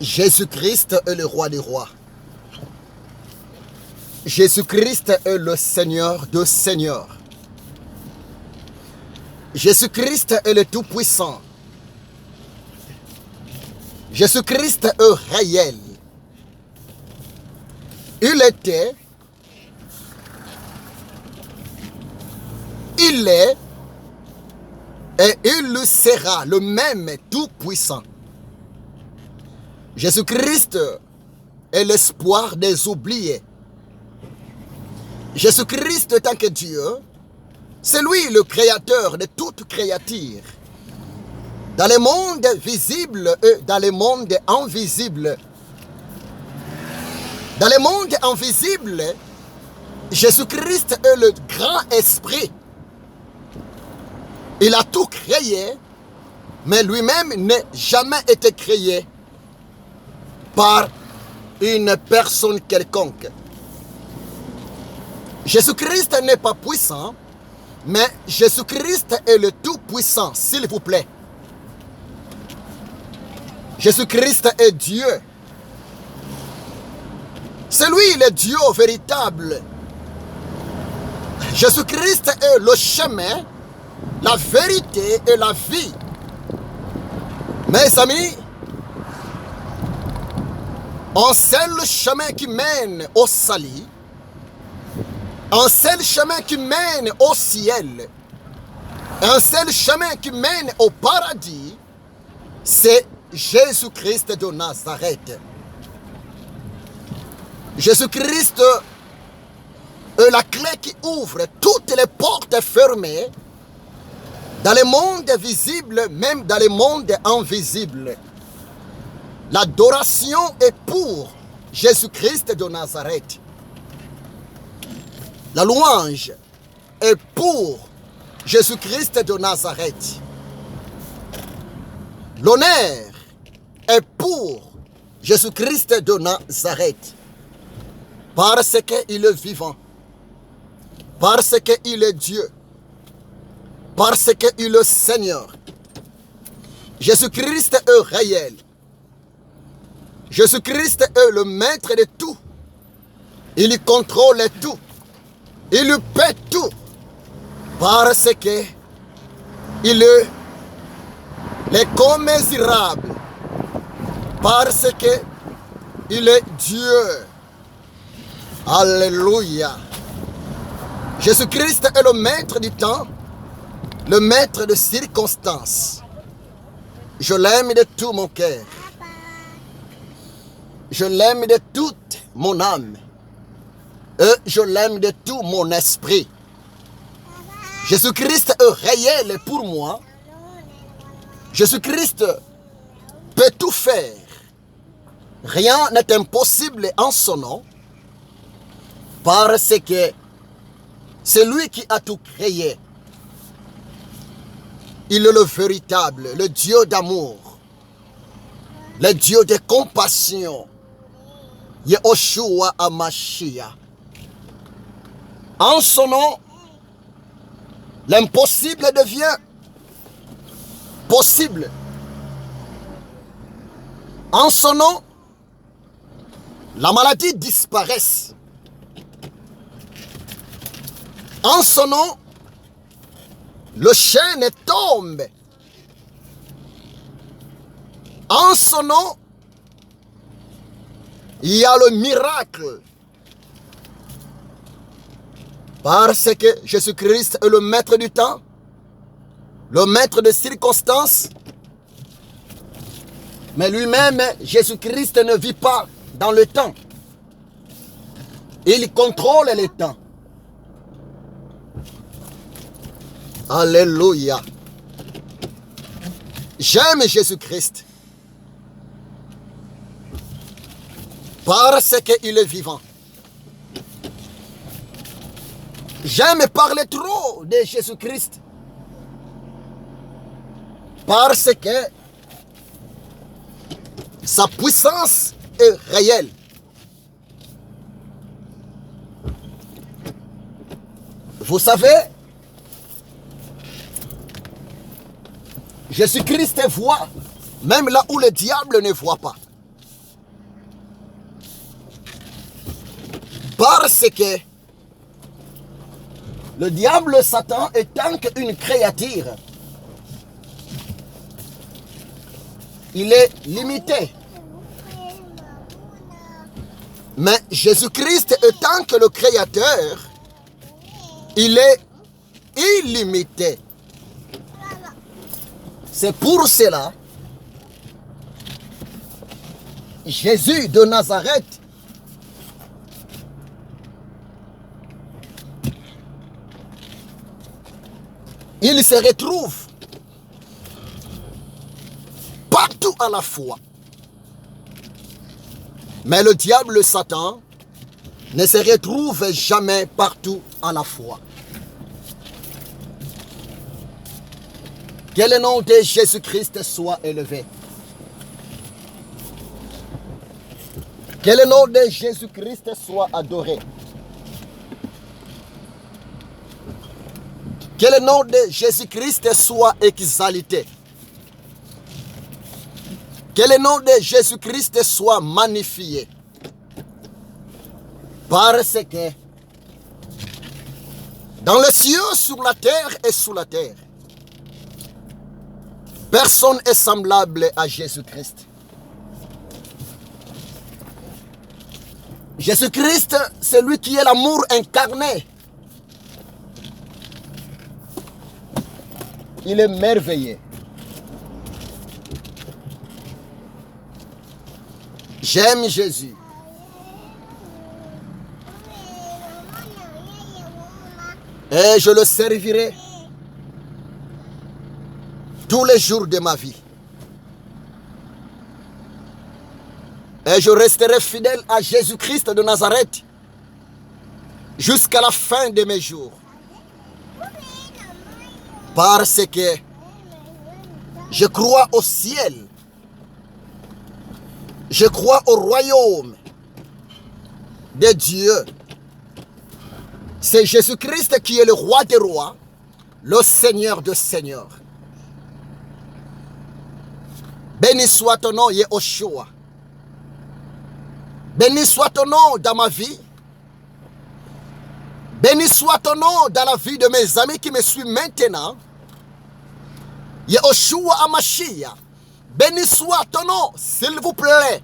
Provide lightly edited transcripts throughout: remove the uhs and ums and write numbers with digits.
Jésus-Christ est le roi des rois. Jésus-Christ est le Seigneur de seigneurs. Jésus-Christ est le Tout-Puissant. Jésus-Christ est réel. Il était, il est et il sera le même Tout-Puissant. Jésus-Christ est l'espoir des oubliés. Jésus-Christ, tant que Dieu, c'est lui le créateur de toute créature. Dans le monde visible et dans le monde invisible. Dans le monde invisible, Jésus-Christ est le grand esprit. Il a tout créé, mais lui-même n'a jamais été créé par une personne quelconque. Jésus-Christ n'est pas puissant, mais Jésus-Christ est le Tout-Puissant, s'il vous plaît. Jésus-Christ est Dieu. C'est lui le Dieu véritable. Jésus-Christ est le chemin, la vérité et la vie. Mes amis, un seul chemin qui mène au salut, un seul chemin qui mène au ciel, un seul chemin qui mène au paradis, c'est Jésus-Christ de Nazareth. Jésus-Christ est la clé qui ouvre toutes les portes fermées dans le monde visible, même dans le monde invisible. L'adoration est pour Jésus-Christ de Nazareth. La louange est pour Jésus-Christ de Nazareth. L'honneur est pour Jésus-Christ de Nazareth. Parce qu'il est vivant. Parce qu'il est Dieu. Parce qu'il est Seigneur. Jésus-Christ est réel. Jésus-Christ est le maître de tout. Il contrôle tout. Il paie tout. Parce que il est l'incommensurable. Parce que il est Dieu. Alléluia. Jésus-Christ est le maître du temps, le maître de circonstances. Je l'aime de tout mon cœur. Je l'aime de toute mon âme. Et je l'aime de tout mon esprit. Jésus-Christ est réel pour moi. Jésus-Christ peut tout faire. Rien n'est impossible en son nom. Parce que c'est lui qui a tout créé. Il est le véritable, le Dieu d'amour, le Dieu de compassion. Yehoshua HaMashiach. En son nom, l'impossible devient possible. En son nom, la maladie disparaît. En son nom, le chêne tombe. En son nom, il y a le miracle. Parce que Jésus-Christ est le maître du temps, le maître des circonstances. Mais lui-même, Jésus-Christ ne vit pas dans le temps. Il contrôle le temps. Alléluia. J'aime Jésus-Christ. Parce qu'il est vivant. J'aime parler trop de Jésus-Christ. Parce que sa puissance est réelle. Vous savez, Jésus-Christ voit même là où le diable ne voit pas. Parce que le diable Satan étant qu'une créature, il est limité. Mais Jésus-Christ étant que le Créateur, il est illimité. C'est pour cela, Jésus de Nazareth il se retrouve partout à la fois. Mais le diable Satan ne se retrouve jamais partout à la fois. Que le nom de Jésus-Christ soit élevé. Que le nom de Jésus-Christ soit adoré. Que le nom de Jésus-Christ soit exalté. Que le nom de Jésus-Christ soit magnifié. Parce que dans les cieux, sur la terre et sous la terre, personne n'est semblable à Jésus-Christ. Jésus-Christ, c'est lui qui est l'amour incarné. Il est merveilleux. J'aime Jésus. Et je le servirai tous les jours de ma vie. Et je resterai fidèle à Jésus-Christ de Nazareth jusqu'à la fin de mes jours. Parce que je crois au ciel. Je crois au royaume de Dieu. C'est Jésus-Christ qui est le roi des rois, le Seigneur des seigneurs. Béni soit ton nom, Yehoshua. Béni soit ton nom dans ma vie. Béni soit ton nom dans la vie de mes amis qui me suivent maintenant. Yehoshua Amashia. Béni soit ton nom, s'il vous plaît,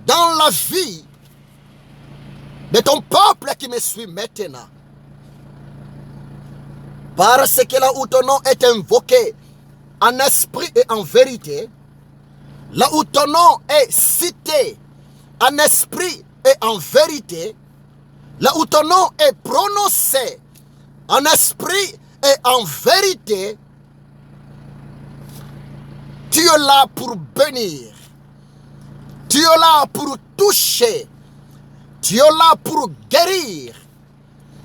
dans la vie de ton peuple qui me suit maintenant. Parce que là où ton nom est invoqué en esprit et en vérité, là où ton nom est cité en esprit et en vérité, là où ton nom est prononcé en esprit et en vérité, tu es là pour bénir. Tu es là pour toucher. Tu es là pour guérir.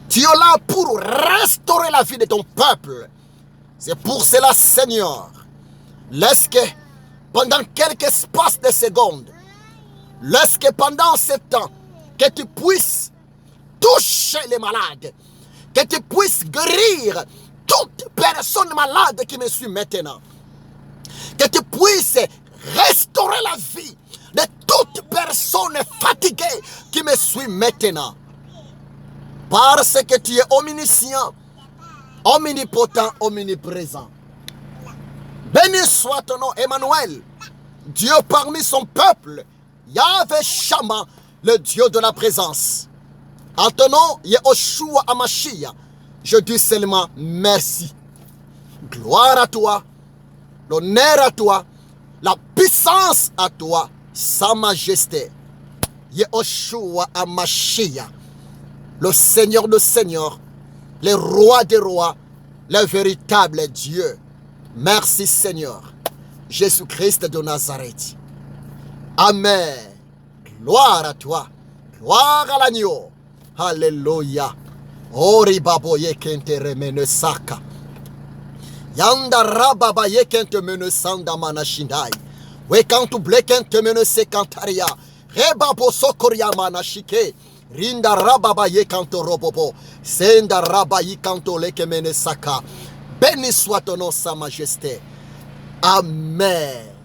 Tu es là pour restaurer la vie de ton peuple. C'est pour cela, Seigneur, laisse que pendant quelques espaces de secondes, laisse que pendant ce temps, que tu puisses toucher les malades, que tu puisses guérir toute personne malade qui me suit maintenant. Que tu puisses restaurer la vie de toute personne fatiguée qui me suit maintenant. Parce que tu es omniscient, omnipotent, omniprésent. Béni soit ton nom, Emmanuel, Dieu parmi son peuple, Yahvé Shama, le Dieu de la présence. En ton nom, Yehoshua Amashia, je dis seulement merci. Gloire à toi. L'honneur à toi, la puissance à toi, sa majesté. Yehoshua Amashia, le Seigneur de Seigneurs, le roi des rois, le véritable Dieu. Merci Seigneur, Jésus-Christ de Nazareth. Amen. Gloire à toi, gloire à l'agneau. Alléluia. Ori baboye kente remene saka. Yanda rababa yekente mene sanda manashindai. Wekantu blekente mene sekantaria. Rebabo sokoria manashike. Rinda rababa yekanto robobo. Senda raba yikanto leke mene saka. Béni soit ton nom, sa majesté. Amen.